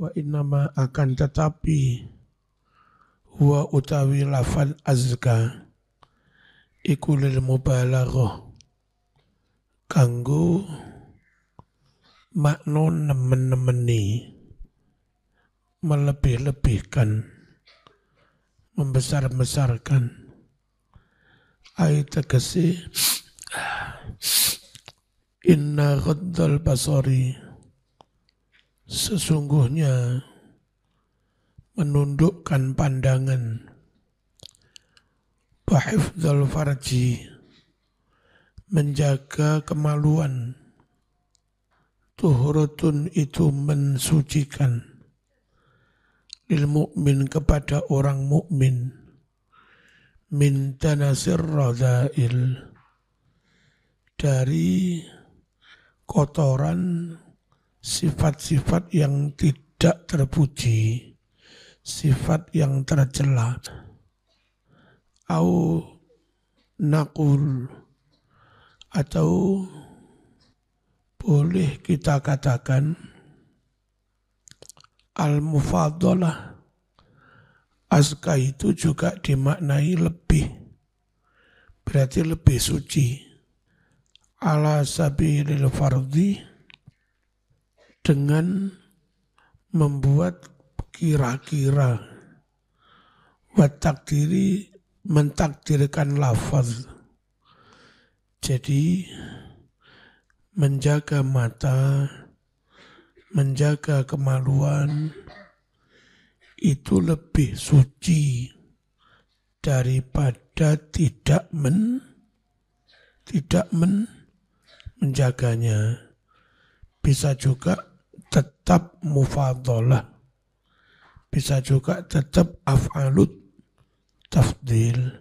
Wa innama akan tetapi huwa utawi lafal azka iku lil mubalaghah kanggo makna nemen-nemeni, melebih-lebihkan, membesar-besarkan. Ayat tegesi inna ghaddal basari, sesungguhnya menundukkan pandangan, wa hifdzal farji, menjaga kemaluan, tuhratun itu mensucikan, lil mu'min kepada orang mukmin, min tanasir radha'il, dari kotoran sifat-sifat yang tidak terpuji, sifat yang tercela. Au naqul, atau boleh kita katakan al-mufadalah, azka itu juga dimaknai lebih, berarti lebih suci. Ala sabilil fardhi, dengan membuat kira-kira, wa takdiri, mentakdirkan lafaz. Jadi menjaga mata, menjaga kemaluan itu lebih suci daripada tidak menjaganya. Bisa juga tetap mufadalah, bisa juga tetap af'alut tafdil.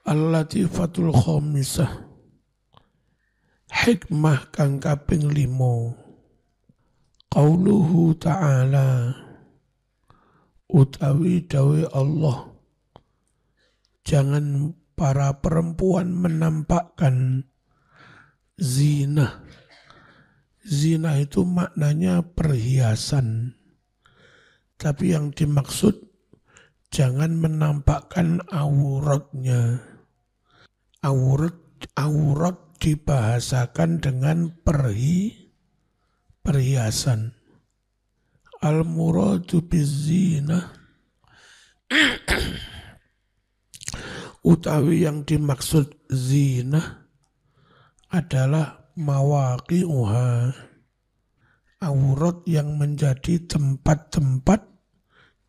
Al-latifatul khamisah, hikmah kang kaping 5. Qauluhu ta'ala, utawi dawe Allah, jangan para perempuan menampakkan zina. Zina itu maknanya perhiasan, tapi yang dimaksud jangan menampakkan auratnya. Aurat dibahasakan dengan perhiasan. Al-muradu bizina, utawi yang dimaksud zina adalah mawaqi'uha, aurat yang menjadi tempat-tempat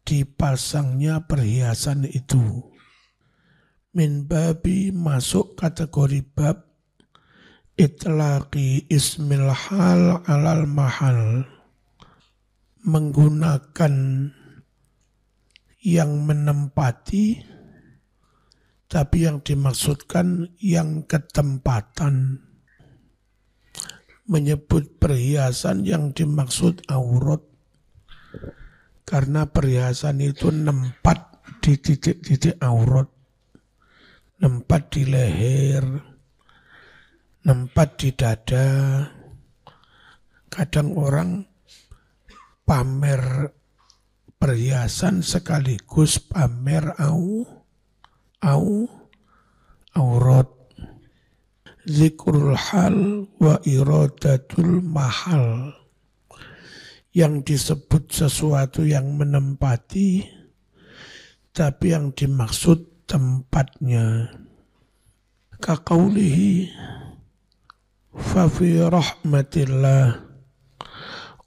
dipasangnya perhiasan itu. Min babi, masuk kategori bab itlaqi ismil hal alal mahal, menggunakan yang menempati, tapi yang dimaksudkan yang ketempatan. Menyebut perhiasan yang dimaksud aurat, karena perhiasan itu nempat di titik-titik aurat, nempat di leher, nempat di dada. Kadang orang pamer perhiasan sekaligus pamer aurat. Zikrul hal wa iradatul mahal, yang disebut sesuatu yang menempati, tapi yang dimaksud tempatnya. Kaqaulihi fa fi rahmatillah,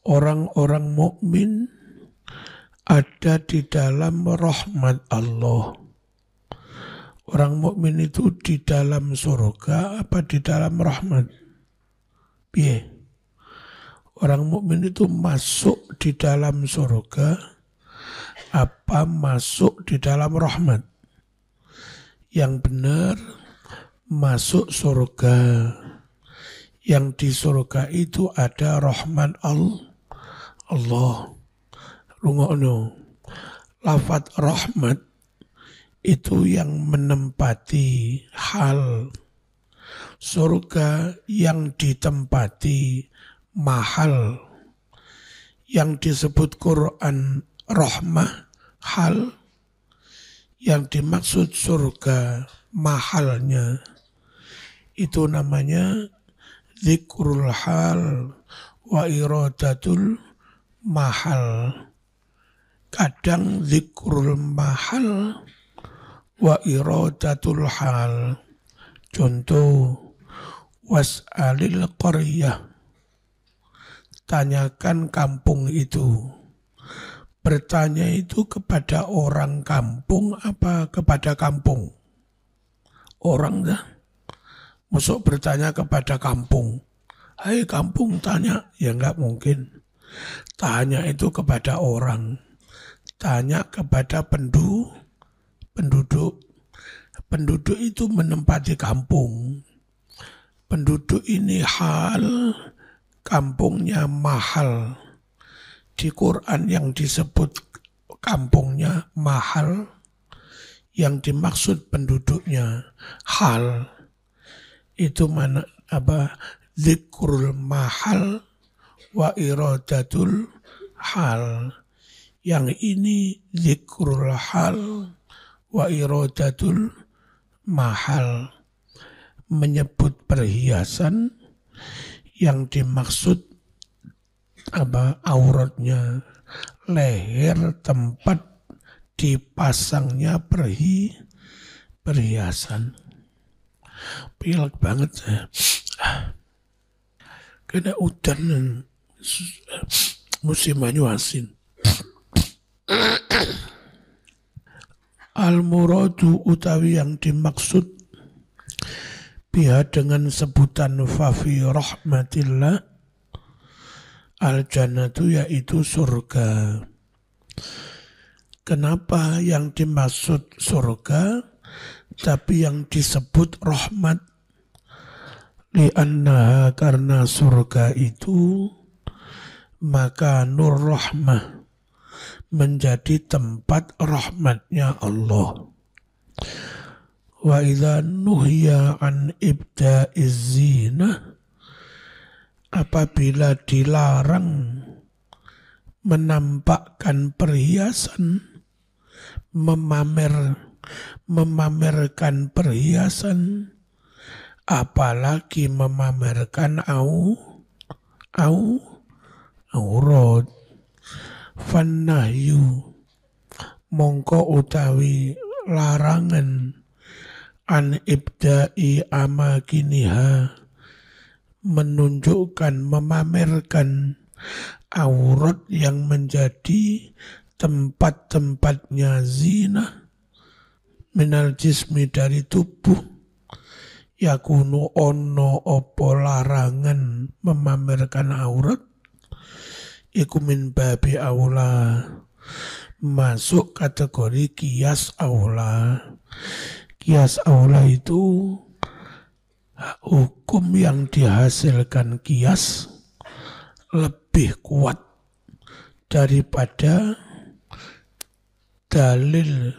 orang-orang mukmin ada di dalam rahmat Allah. Orang mukmin itu di dalam surga apa di dalam rahmat? Piye? Orang mukmin itu masuk di dalam surga apa masuk di dalam rahmat? Yang benar masuk surga. Yang di surga itu ada rahmat Allah. Rungokno. Lafaz rahmat itu yang menempati hal. Surga yang ditempati mahal, yang disebut Quran rahmah hal, yang dimaksud surga mahalnya, itu namanya zikrul hal wa iradatul mahal. Kadang zikrul mahal wa iradatul hal. Contoh, was'alil qaryah, tanyakan kampung itu. Bertanya itu kepada orang kampung apa kepada kampung? Orang dah. Masuk bertanya kepada kampung. Hai kampung tanya. Ya enggak mungkin. Tanya itu kepada orang. Tanya kepada penduduk. Penduduk itu menempati kampung. Penduduk ini hal, kampungnya mahal. Di Quran yang disebut kampungnya mahal, yang dimaksud penduduknya hal. Itu mana apa? Zikrul mahal wa iradatul hal. Yang ini zikrul hal wa iradatul mahal. Menyebut perhiasan yang dimaksud auratnya, leher tempat dipasangnya perhiasan. Pilek banget saya. Kena udan musim banyu asin. Al-muradu utawi yang dimaksud biha dengan sebutan fafi rahmatillah al-jannatu yaitu surga. Kenapa yang dimaksud surga tapi yang disebut rahmat? Li'annaha, karena surga itu maka nur rahmah, menjadi tempat rahmatnya Allah. Wa idza nuhiya an ibda'iz zinah, apabila dilarang menampakkan perhiasan, memamerkan perhiasan, apalagi memamerkan aurat. Fannahyu, mongko utawi larangan, an ibda'i amakiniha, menunjukkan, memamerkan aurat yang menjadi tempat-tempatnya zina, minal jismi, dari tubuh, yakunu ono opo larangan memamerkan aurat, iku min babi aula, masuk kategori kias aula. Kias aula itu hukum yang dihasilkan kias lebih kuat daripada dalil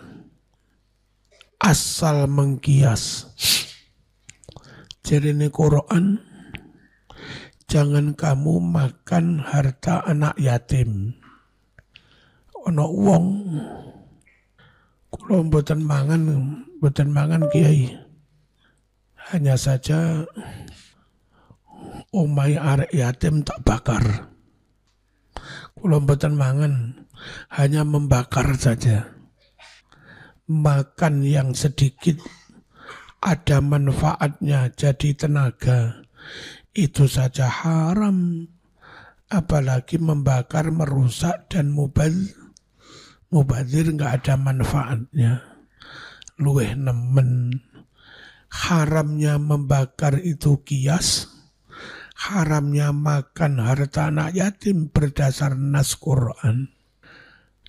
asal mengkias. Jadi ini Quran, jangan kamu makan harta anak yatim. Ono wong kula mboten mangan kiai. Hanya saja omai arek yatim tak bakar. Kula mboten mangan, hanya membakar saja. Makan yang sedikit ada manfaatnya, jadi tenaga, itu saja haram. Apalagi membakar, merusak dan mubazir nggak ada manfaatnya. Luweh nemen. Haramnya membakar itu kias, haramnya makan harta anak yatim berdasar nas Quran.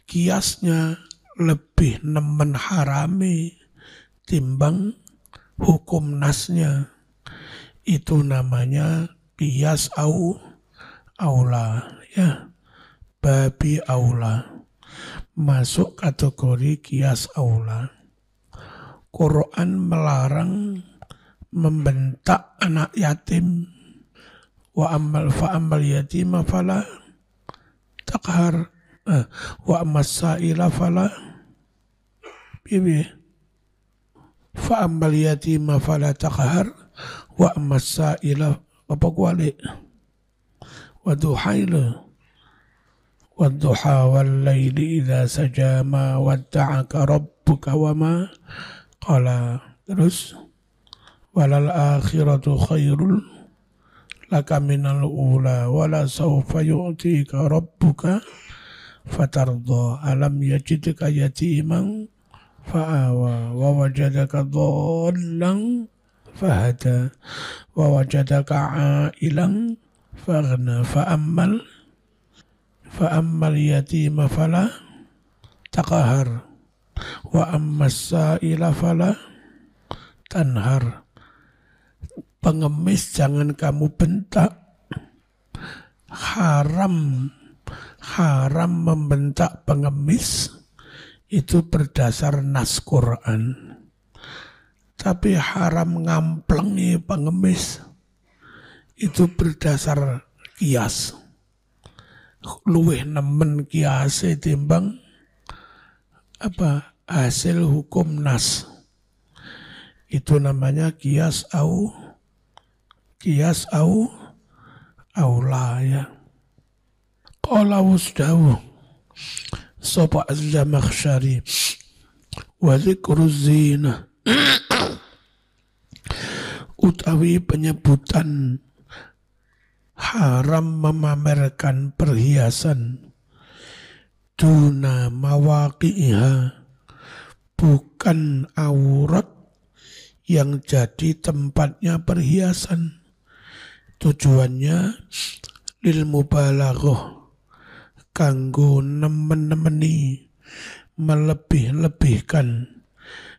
Kiasnya lebih nemen harami timbang hukum nasnya. Itu namanya kias aula, ya, babi aula, masuk kategori kias aula. Quran melarang membentak anak yatim. Wa ammal fa ammal yatima fala takhar. Wa ammas sa'ila fala bibi. Fa ammal yatima fala takhar wa ammas sa'ila apa kuali. Wa duhaila wa duha wal laili idza saja ma wadda'aka rabbuka wa ma qala. Terus walal akhiratu khairul laka minal ula wala sawfa yu'tika rabbuka fatarda. Alam yajidka yatiman fa'awa wa wajadaka dhallan fahada wa wajadaka a'ilan faghna fa'ammal yatima fala taqahar wa ammas sa'ila fala tanhar. Pengemis jangan kamu bentak. Haram membentak pengemis itu berdasar nas Quran. Tapi haram ngamplengi pengemis itu berdasar kias. Luwih nemen kiase timbang hasil hukum nas. Itu namanya kias aula ya. Qala wasdawu sapa az-Zamakhsyari wa dzikru zina utawi penyebutan haram memamerkan perhiasan duna mawaqi'iha, bukan aurat yang jadi tempatnya perhiasan. Tujuannya lil mubalaghah, kanggo nemen-nemeni, melebih-lebihkan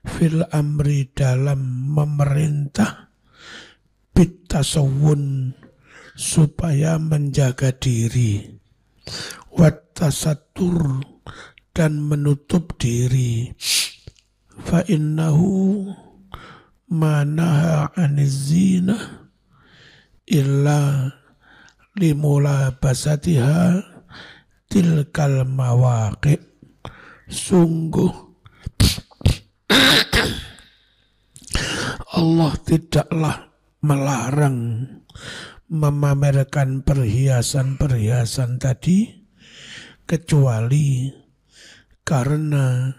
fil amri dalam memerintah bitasawun supaya menjaga diri, wattasatur dan menutup diri. Fa innahu manaha aniz zina illa limulabasatiha tilkal mawaqi. Sungguh Allah tidaklah melarang memamerkan perhiasan-perhiasan tadi kecuali karena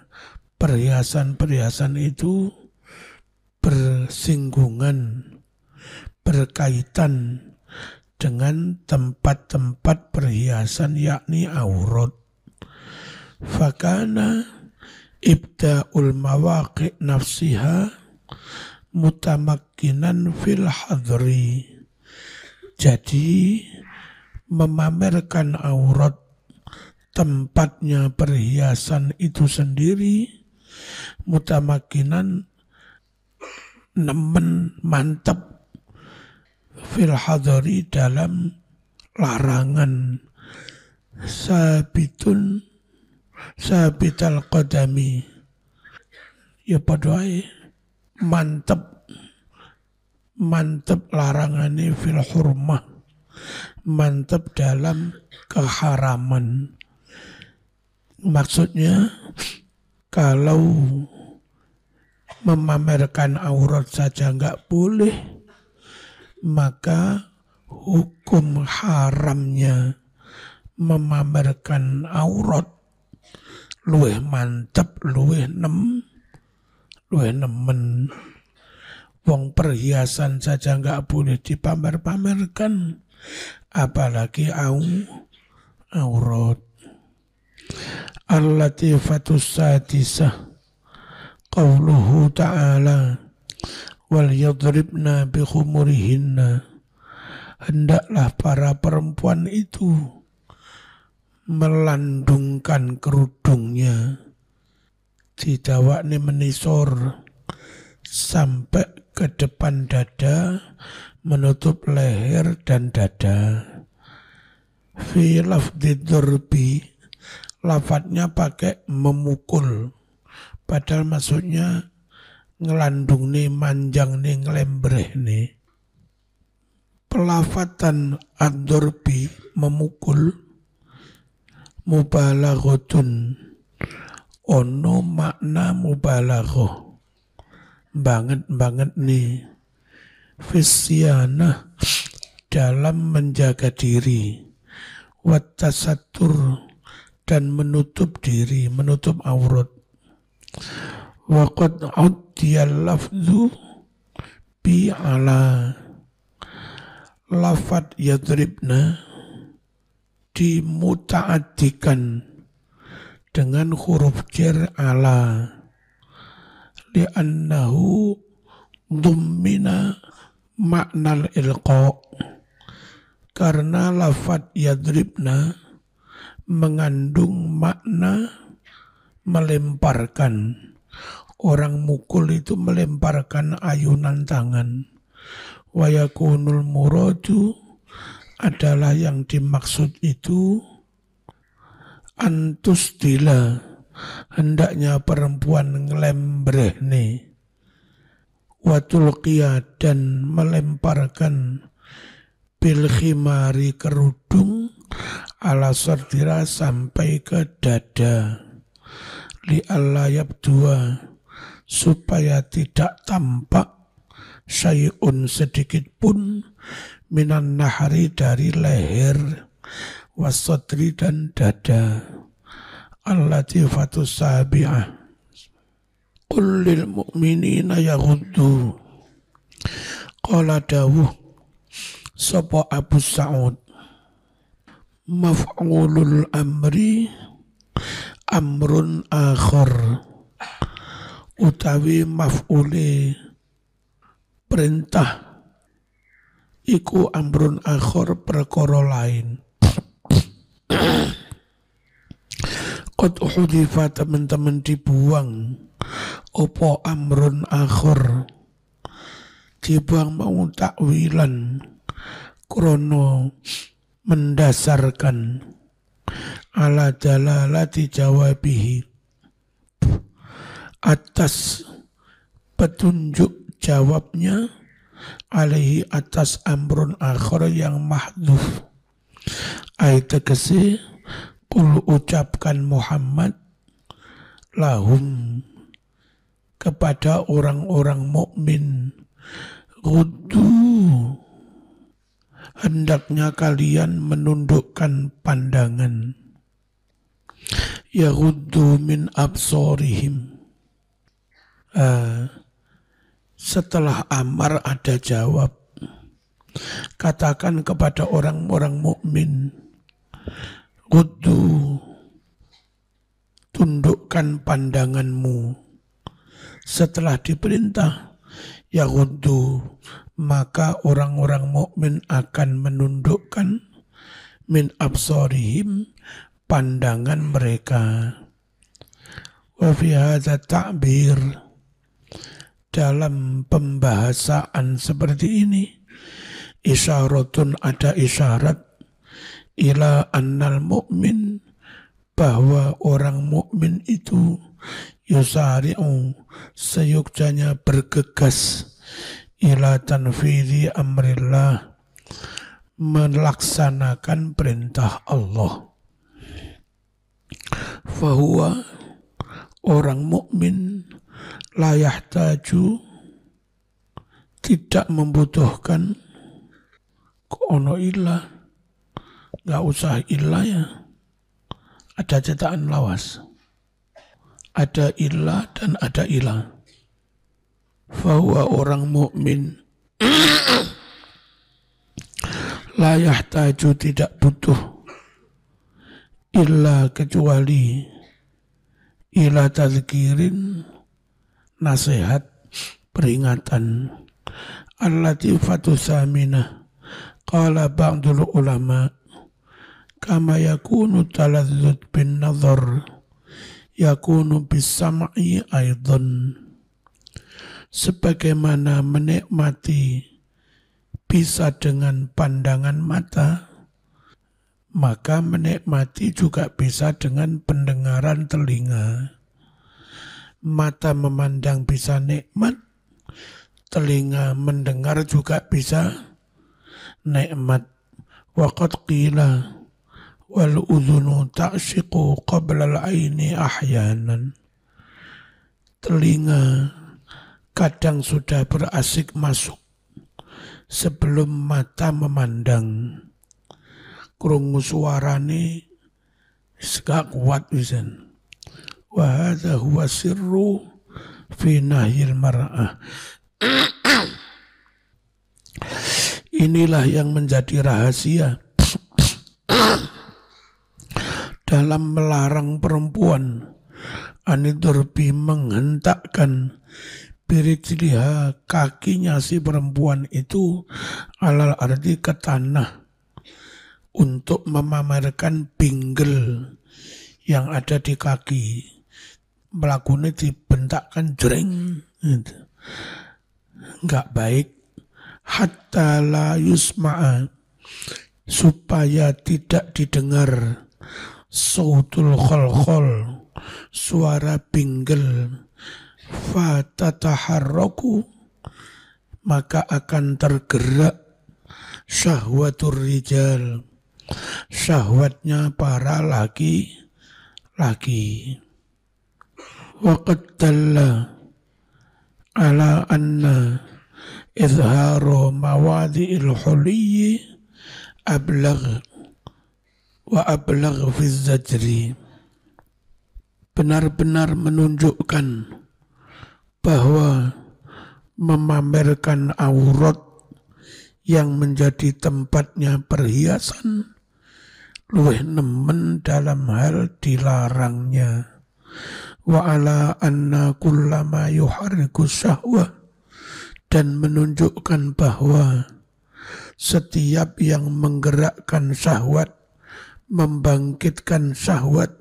perhiasan-perhiasan itu bersinggungan, berkaitan dengan tempat-tempat perhiasan yakni aurat. Fakana ibda'ul mawaqi' nafsiha mutamakkinan fil hadri. Jadi memamerkan aurat tempatnya perhiasan itu sendiri mutamakkinan nemen mantap fil hadri dalam larangan. Sabital qadami ya padahal mantap larangane fil hurmah, mantap dalam keharaman. Maksudnya kalau memamerkan aurat saja enggak boleh, maka hukum haramnya memamerkan aurat luwih mantep, luwih nemen. Wong perhiasan saja enggak boleh dipamer-pamerkan, apalagi aurat. Al-latifatus sadisah qauluhu ta'ala wal yadribna bi khumurihinna. Hendaklah para perempuan itu melandungkan kerudungnya, didawakne menisor sampai ke depan dada, menutup leher dan dada. Fi lafdhi dzurbi, lafadznya pakai memukul, padahal maksudnya ngelandung nih, manjang nih, ngelembreh nih. Pelafatan ad-dzurbi memukul Mubalaghatun ono makna mubalaghah banget nih fisyanah dalam menjaga diri wattasatur dan menutup diri, menutup aurat. Waqad uddiyal lafzu bi ala lafad yadribna dimuta'addikan dengan huruf jar ala li'annahu dhummina maknal ilqa karena lafad yadribna mengandung makna melemparkan. Orang mukul itu melemparkan ayunan tangan. Wa yakunul muradu adalah yang dimaksud itu antusdila hendaknya perempuan ngelembrehne wa tulqiya dan melemparkan bil khimari kerudung ala sardira sampai ke dada li alla yabdua supaya tidak tampak syai'un sedikit pun minan nahari dari leher wasodri dan dada. Al-Latifatus Sabi'ah. Qul lil mu'minina yaghuddu. Qala dawuh sapa Abu Sa'ud maf'ulul amri amrun akhar utawi maf'ule perintah iku amrun akhar perkara lain. Qad hudifa teman-teman dibuang opo amrun akhar dibuang mau takwilan krono mendasarkan ala dalalati jawabihi atas petunjuk jawabnya alaihi atas amrun akhar yang mahdhuf ayat tegese qul ucapkan Muhammad lahum kepada orang-orang mukmin ghuddu hendaknya kalian menundukkan pandangan yaghuddu min absarihim. Setelah amar ada jawab. Katakan kepada orang-orang mukmin, ghuddu, tundukkan pandanganmu. Setelah diperintah, ya ghuddu, maka orang-orang mukmin akan menundukkan min absarihim pandangan mereka. Wa fi hadza ta'bir dalam pembahasan seperti ini isyaratun ada isyarat ila annal mu'min bahwa orang mukmin itu yusari'u seyukjanya bergegas ila tanfidhi amrillah melaksanakan perintah Allah. Fahuwa orang mukmin la yahtaju tidak membutuhkan ono ilah, nggak usah ilah ya. Ada cetakan lawas, ada ilah dan ada ilah. Fahuwa orang mukmin la yahtaju tidak butuh illa kecuali ila tazkirin nasihat peringatan al-latifatu saminah qala ba'dul ulama kama yakunu talazzud bin nazar yakunu bis sam'i aidan sebagaimana menikmati bisa dengan pandangan mata maka menikmati juga bisa dengan pendengaran telinga. Mata memandang bisa nikmat, telinga mendengar juga bisa nikmat. Waqad qila wal udhunu ta'shiqu qabla al-aini ahyanan. Telinga kadang sudah berasik masuk sebelum mata memandang. Krungu suarane gak kuat pisan. Wa hadza huwa sirru fi nahyil mar'ah. Inilah yang menjadi rahasia dalam melarang perempuan anidurbi menghentakkan birijliha kakinya si perempuan itu alal ardi ke tanah untuk memamerkan pinggel yang ada di kaki. Melakukannya dibentakkan jreng gitu. Enggak baik. Hatta la yusma'a, supaya tidak didengar sautul kholkhol, suara pinggel. Fatataharraku, maka akan tergerak syahwatur rijal, syahwatnya para laki-laki. Waqad dalla ala anna izharu mawadhi'il huliyyi ablagh wa ablagh fi zajri. Benar-benar menunjukkan bahwa memamerkan aurat yang menjadi tempatnya perhiasan luwih nemen dalam hal dilarangnya. Wa ala anna kullama yuharriku syahwah, dan menunjukkan bahwa setiap yang menggerakkan syahwat, membangkitkan syahwat,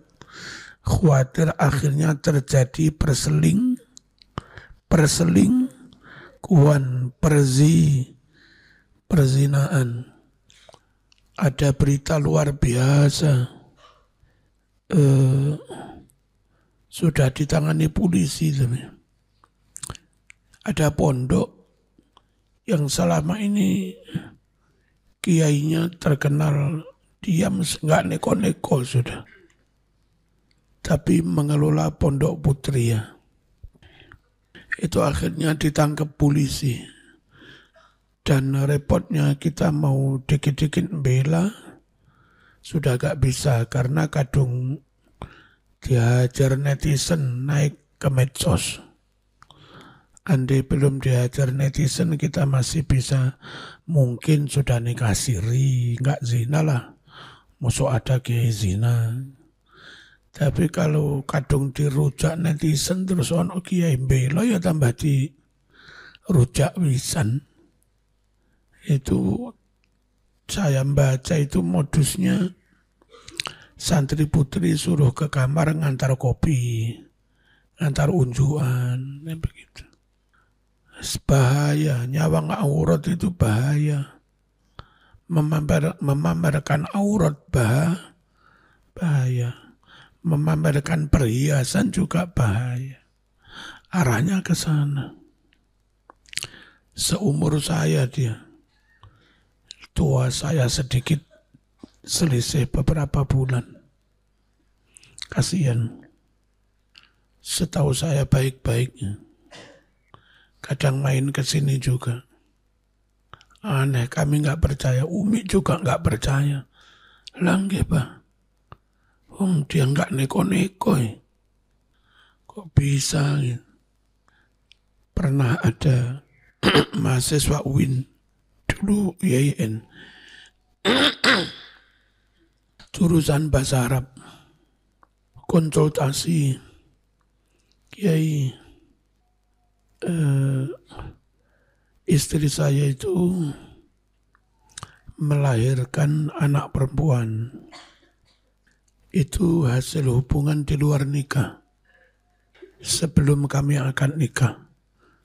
khawatir akhirnya terjadi perselingkuhan, perzinaan. Ada berita luar biasa, sudah ditangani polisi. Ada pondok yang selama ini kiainya terkenal diam, enggak neko-neko sudah. Tapi mengelola pondok putri ya. Itu akhirnya ditangkap polisi. Dan repotnya kita mau dikit-dikit bela, sudah gak bisa karena kadung dihajar netizen naik ke medsos. Andai belum dihajar netizen kita masih bisa, mungkin sudah nikah siri, gak zina lah. Musuh ada kiai zina. Tapi kalau kadung dirujak netizen terus ono kiai bela ya tambah di rujak wisan. Itu saya baca itu modusnya santri putri suruh ke kamar ngantar kopi, ngantar unjuan, begitu. Bahaya, nyawang aurat itu bahaya. Memamerkan aurat bahaya. Memamerkan perhiasan juga bahaya. Arahnya ke sana. Seumur saya dia. Tua saya sedikit, selisih beberapa bulan. Kasihan. Setahu saya baik-baiknya. Kadang main ke sini juga. Aneh, kami nggak percaya. Umi juga nggak percaya. Langgih, Pak. Dia nggak neko-neko. Kok bisa? Ya? Pernah ada mahasiswa UIN dulu IAIN jurusan bahasa Arab, konsultasi kiai, istri saya itu melahirkan anak perempuan, itu hasil hubungan di luar nikah. Sebelum kami akan nikah,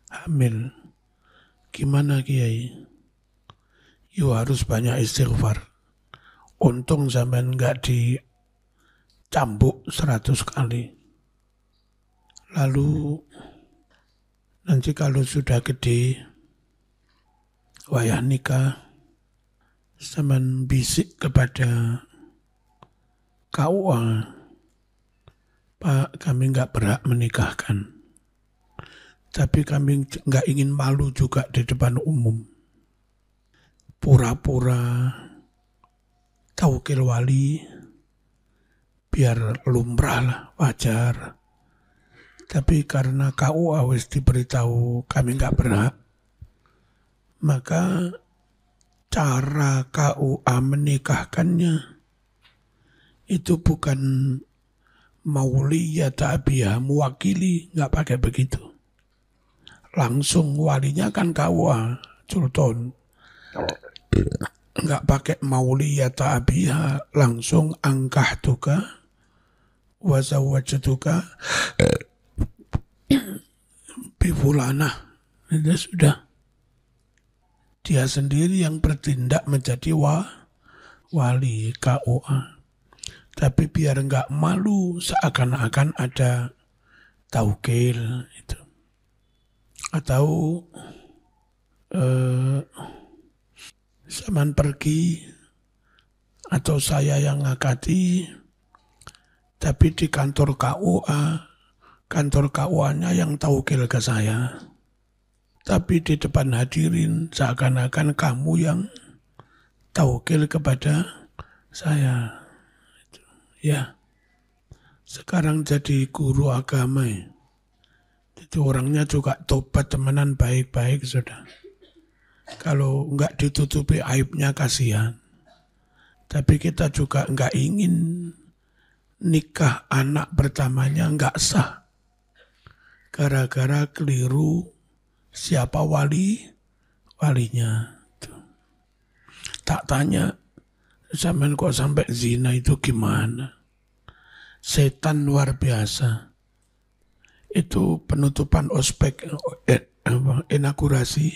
hamil. Gimana kiai? Yo harus banyak istighfar. Untung zaman nggak dicambuk 100 kali. Lalu nanti kalau sudah gede, wayah nikah, zaman bisik kepada KUA, Pak, kami nggak berhak menikahkan. Tapi kami nggak ingin malu juga di depan umum. Pura-pura taukil wali, biar lumrah lah, wajar. Tapi karena KUA wis diberitahu kami nggak berhak, maka cara KUA menikahkannya itu bukan mauliyah ta'biyah, mewakili, nggak pakai begitu. Langsung walinya kan KUA, sultan. Nggak pakai mauliyah ta'biyah, langsung angkah tuka, wazawajatuka, bifulana. Itu sudah. Dia sendiri yang bertindak menjadi wali KUA. Tapi biar enggak malu seakan-akan ada taukil itu. Atau zaman pergi atau saya yang ngakati, tapi di kantor KUA, kantor KUA-nya yang taukil ke saya. Tapi di depan hadirin seakan-akan kamu yang taukil kepada saya. Ya, sekarang jadi guru agama ya. Jadi orangnya juga tobat temenan baik-baik sudah. Kalau enggak ditutupi aibnya kasihan. Tapi kita juga enggak ingin nikah anak pertamanya enggak sah. Gara-gara keliru siapa walinya. Tak tanya, sampean kok sampai zina itu gimana? Setan luar biasa. Itu penutupan ospek, inaugurasi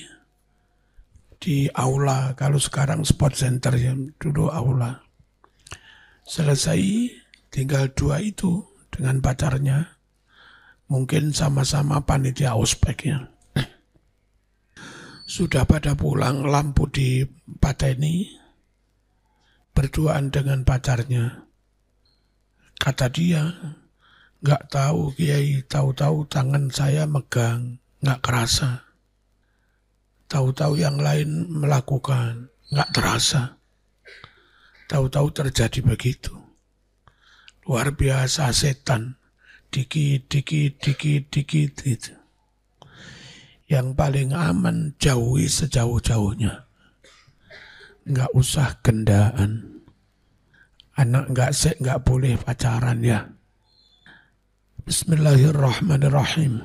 di aula. Kalau sekarang sport center, yang dulu aula. Selesai, tinggal 2 itu dengan pacarnya. Mungkin sama-sama panitia ospeknya. Sudah pada pulang, lampu dipateni, berduaan dengan pacarnya. Kata dia, nggak tahu Kiai, tahu-tahu tangan saya megang, nggak kerasa. Tahu-tahu yang lain melakukan, nggak terasa. Tahu-tahu terjadi begitu. Luar biasa setan, dikit gitu. Yang paling aman jauhi sejauh-jauhnya. Nggak usah gendaan. Anak nggak boleh pacaran ya. Bismillahirrahmanirrahim.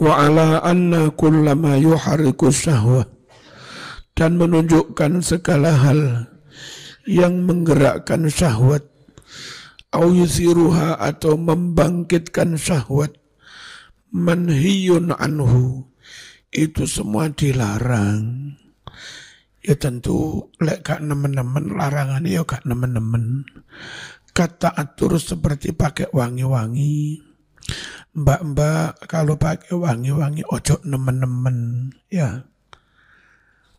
Wa ala anna kullama yuhariku syahwah. Dan menunjukkan segala hal yang menggerakkan syahwat. Au yusiruha atau membangkitkan syahwat. Manhiyun anhu. Itu semua dilarang. Ya tentu lek gak nemen-nemen larangan ya gak nemen-nemen. Kata atur seperti pakai wangi-wangi. Mbak-mbak kalau pakai wangi-wangi ojo nemen-nemen ya.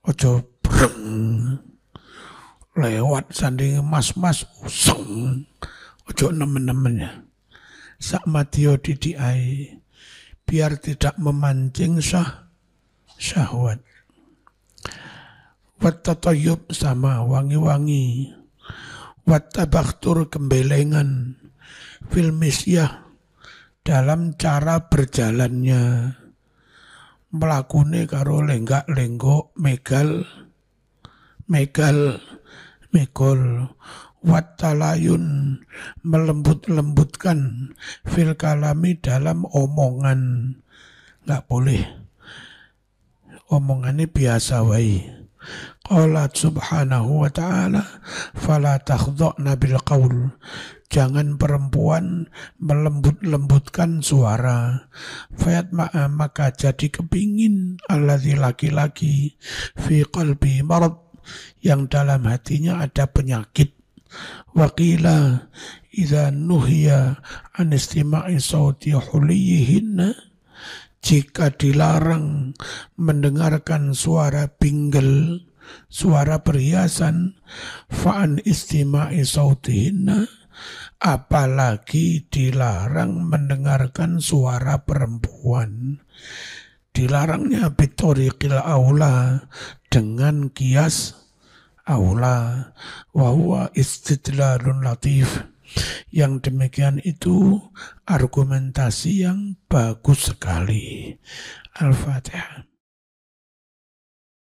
Ojo breng. Lewat sanding mas-mas useng. Ojo nemen-nemen ya. Sak matio didiai biar tidak memancing syahwat. Wattatayyub sama wangi-wangi. Wattabakhtur gembelengan. Fil misyah dalam cara berjalannya. Melakune karo lenggak-lenggok, megol. Wattalayun melembut-lembutkan. Fil kalami dalam omongan. Nggak boleh. Omongannya biasa wae. Qala subhanahu wa ta'ala fala takhdha'na bil qaul. Jangan perempuan melembut-lembutkan suara. Fayat maka jadi kepingin alladzi laki-laki fi qalbi marad yang dalam hatinya ada penyakit. Waqila idza nuhiya an istima'i sauti huliyihinna. Jika dilarang mendengarkan suara binggel suara perhiasan, fa'an istima'i sautihinna, apalagi dilarang mendengarkan suara perempuan. Dilarangnya bitoriqil aula, dengan kias aula, wa huwa istidlalun latif. Yang demikian itu argumentasi yang bagus sekali. Al-Fatihah.